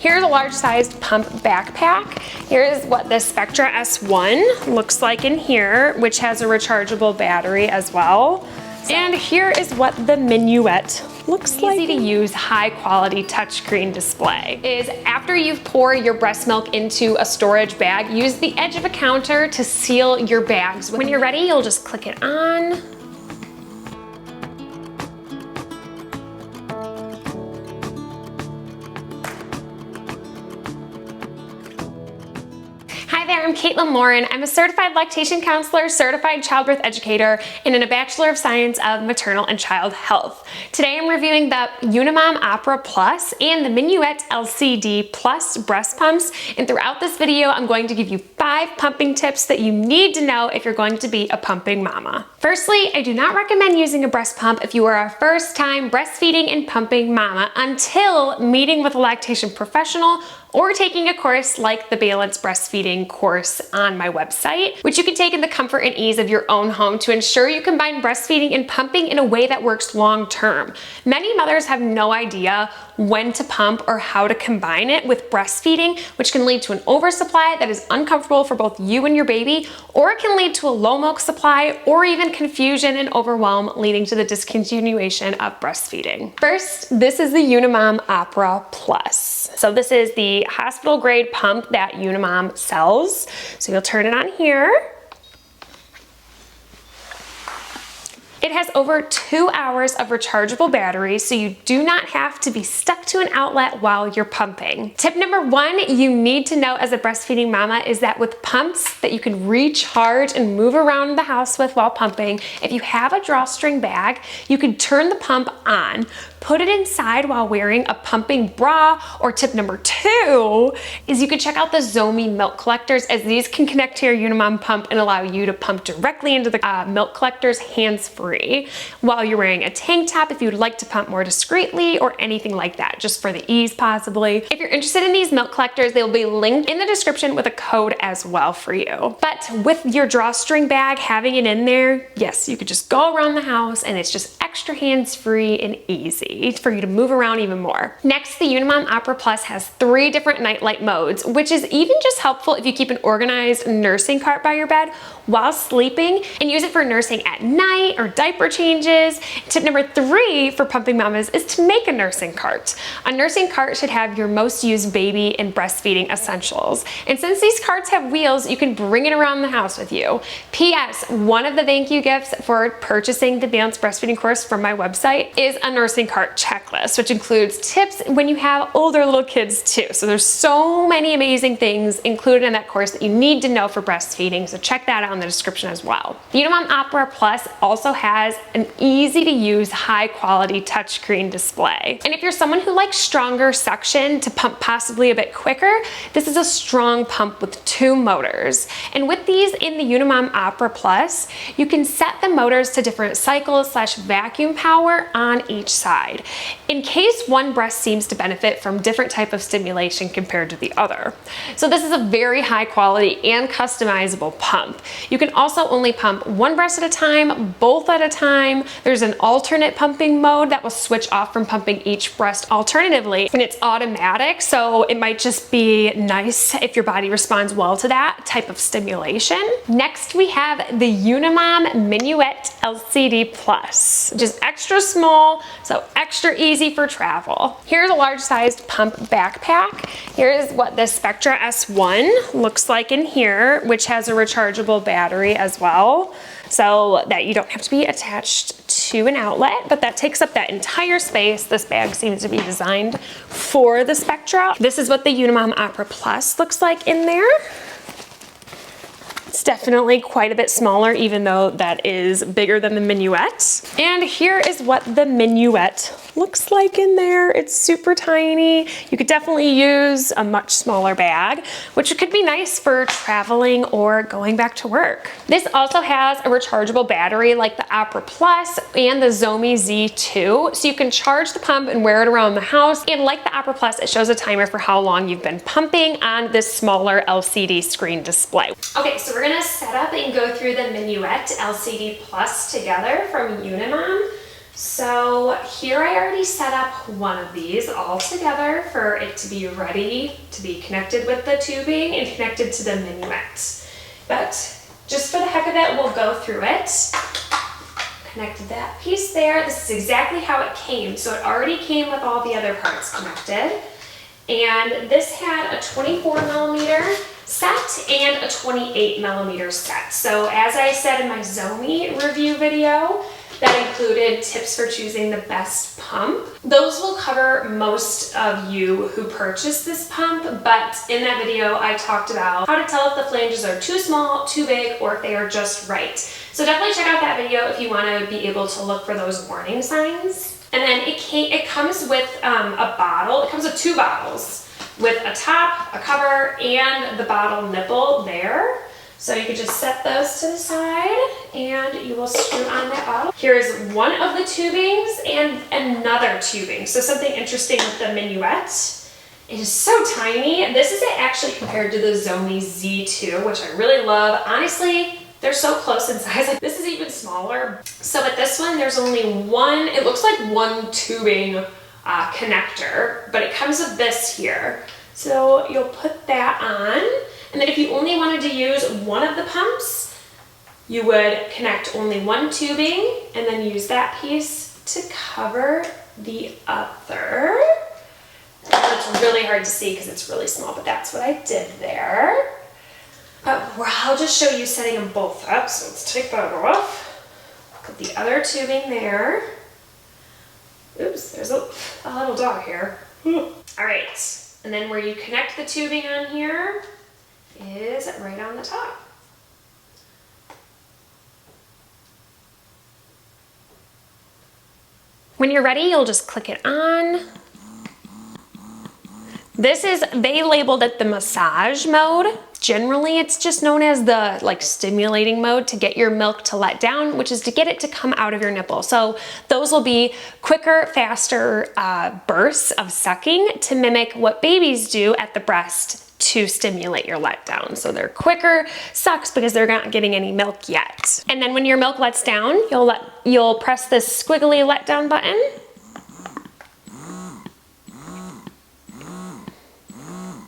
Here's a large sized pump backpack. Here's what the Spectra S1 looks like in here, which has a rechargeable battery as well. And here is what the Minuet looks like. Easy to use, high quality touchscreen display is after you've poured your breast milk into a storage bag, use the edge of a counter to seal your bags. When you're ready, you'll just click it on. Hi there, I'm Katelyn Lauren. I'm a certified lactation counselor, certified childbirth educator, and a Bachelor of Science of Maternal and Child Health. Today I'm reviewing the Unimom Opera Plus and the Minuet LCD Plus breast pumps, and throughout this video I'm going to give you 5 pumping tips that you need to know if you're going to be a pumping mama. Firstly, I do not recommend using a breast pump if you are a first-time breastfeeding and pumping mama until meeting with a lactation professional or taking a course like the Balanced Breastfeeding course on my website, which you can take in the comfort and ease of your own home to ensure you combine breastfeeding and pumping in a way that works long term. Many mothers have no idea when to pump or how to combine it with breastfeeding, which can lead to an oversupply that is uncomfortable for both you and your baby, or it can lead to a low milk supply or even confusion and overwhelm, leading to the discontinuation of breastfeeding. First, this is the Unimom Opera Plus. So this is the hospital grade pump that Unimom sells. So you'll turn it on here. It has over 2 hours of rechargeable battery, so you do not have to be stuck to an outlet while you're pumping. Tip number 1 you need to know as a breastfeeding mama is that with pumps that you can recharge and move around the house with while pumping, if you have a drawstring bag, you can turn the pump on, put it inside while wearing a pumping bra, or tip number 2 is you can check out the Zomi milk collectors, as these can connect to your Unimom pump and allow you to pump directly into the milk collectors hands-free while you're wearing a tank top if you'd like to pump more discreetly or anything like that, just for the ease possibly. If you're interested in these milk collectors, they will be linked in the description with a code as well for you. But with your drawstring bag, having it in there, yes, you could just go around the house and it's just extra hands-free and easy for you to move around even more. Next, the Unimom Opera Plus has 3 different nightlight modes, which is even just helpful if you keep an organized nursing cart by your bed while sleeping and use it for nursing at night or diaper changes. Tip number 3 for pumping mamas is to make a nursing cart. A nursing cart should have your most used baby and breastfeeding essentials. And since these carts have wheels, you can bring it around the house with you. P.S. One of the thank you gifts for purchasing the Balanced Breastfeeding course from my website is a nursing cart checklist, which includes tips when you have older little kids too. So there's so many amazing things included in that course that you need to know for breastfeeding, so check that out in the description as well. The Unimom Opera Plus also has an easy to use, high quality touchscreen display. And if you're someone who likes stronger suction to pump possibly a bit quicker, this is a strong pump with 2 motors. And with these in the Unimom Opera Plus, you can set the motors to different cycles / vacuum power on each side, in case one breast seems to benefit from different type of stimulation compared to the other. So this is a very high quality and customizable pump. You can also only pump one breast at a time, both at a time. There's an alternate pumping mode that will switch off from pumping each breast alternatively, and it's automatic, so it might just be nice if your body responds well to that type of stimulation. Next, we have the Unimom Minuet LCD Plus, just extra small, so extra easy for travel. Here's a large sized pump backpack. Here's what the Spectra S1 looks like in here, which has a rechargeable battery as well, so that you don't have to be attached to an outlet, but that takes up that entire space. This bag seems to be designed for the Spectra. This is what the Unimom Opera Plus looks like in there. It's definitely quite a bit smaller, even though that is bigger than the Minuet. And here is what the Minuet looks like in there. It's super tiny. You could definitely use a much smaller bag, which could be nice for traveling or going back to work. This also has a rechargeable battery like the Opera Plus and the Zomi Z2, so you can charge the pump and wear it around the house. And like the Opera Plus, it shows a timer for how long you've been pumping on this smaller LCD screen display. Okay, so we're gonna set up and go through the Minuet LCD Plus together from Unimom. So here I already set up one of these all together for it to be ready to be connected with the tubing and connected to the minuet. But just for the heck of it, we'll go through it. Connected that piece there. This is exactly how it came. So it already came with all the other parts connected. And this had a 24mm set and a 28mm set. So as I said in my Zomi review video, that included tips for choosing the best pump. Those will cover most of you who purchase this pump, but in that video I talked about how to tell if the flanges are too small, too big, or if they are just right. So definitely check out that video if you want to be able to look for those warning signs. And then it comes with a bottle. It comes with 2 bottles with a top, a cover, and the bottle nipple there. So you can just set those to the side and you will screw on that bottle. Here's one of the tubings and another tubing. So something interesting with the Minuet, it is so tiny. This is actually compared to the Zomi Z2, which I really love. Honestly, they're so close in size. Like, this is even smaller. So with this one, there's only one, it looks like one tubing connector, but it comes with this here. So you'll put that on. And then if you only wanted to use one of the pumps, you would connect only one tubing and then use that piece to cover the other. It's really hard to see because it's really small, but that's what I did there. But I'll just show you setting them both up. So let's take that off. Put the other tubing there. Oops, there's a little dog here. All right, and then where you connect the tubing on here is right on the top. When you're ready, you'll just click it on. They labeled it the massage mode. Generally, it's just known as the stimulating mode to get your milk to let down, which is to get it to come out of your nipple. So those will be quicker, faster bursts of sucking to mimic what babies do at the breast to stimulate your letdown. So they're quicker sucks because they're not getting any milk yet. And then when your milk lets down, you'll press this squiggly letdown button.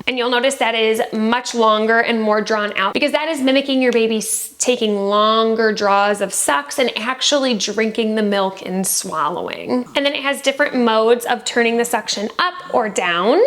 And you'll notice that is much longer and more drawn out because that is mimicking your baby taking longer draws of sucks and actually drinking the milk and swallowing. And then it has different modes of turning the suction up or down.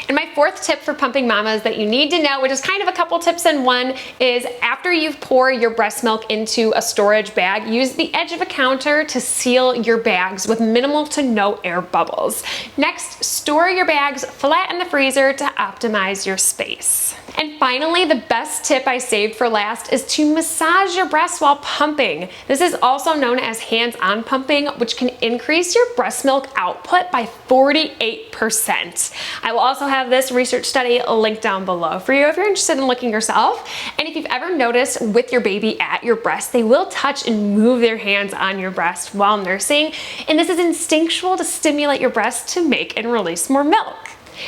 And my 4th tip for pumping mamas that you need to know, which is kind of a couple tips in one, is after you've poured your breast milk into a storage bag, use the edge of a counter to seal your bags with minimal to no air bubbles. Next, store your bags flat in the freezer to optimize your space. And finally, the best tip I saved for last is to massage your breast while pumping. This is also known as hands-on pumping, which can increase your breast milk output by 48%. I will also have this research study linked down below for you if you're interested in looking yourself. And if you've ever noticed with your baby at your breast, they will touch and move their hands on your breast while nursing. And this is instinctual to stimulate your breast to make and release more milk.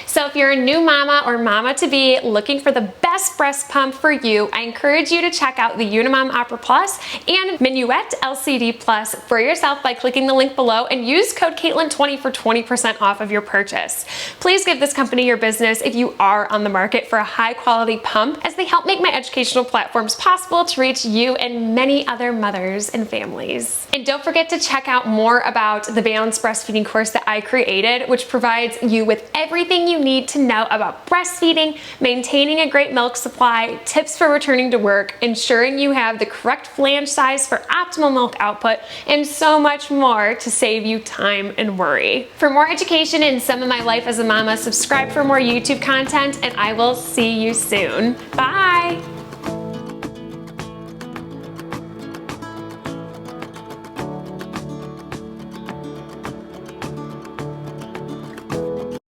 So if you're a new mama or mama-to-be looking for the best breast pump for you, I encourage you to check out the Unimom Opera Plus and Minuet LCD Plus for yourself by clicking the link below and use code Katelyn20 for 20% off of your purchase. Please give this company your business if you are on the market for a high-quality pump, as they help make my educational platforms possible to reach you and many other mothers and families. And don't forget to check out more about the balanced breastfeeding course that I created, which provides you with everything you need to know about breastfeeding, maintaining a great milk supply, tips for returning to work, ensuring you have the correct flange size for optimal milk output, and so much more to save you time and worry. For more education in some of my life as a mama, subscribe for more YouTube content, and I will see you soon. Bye!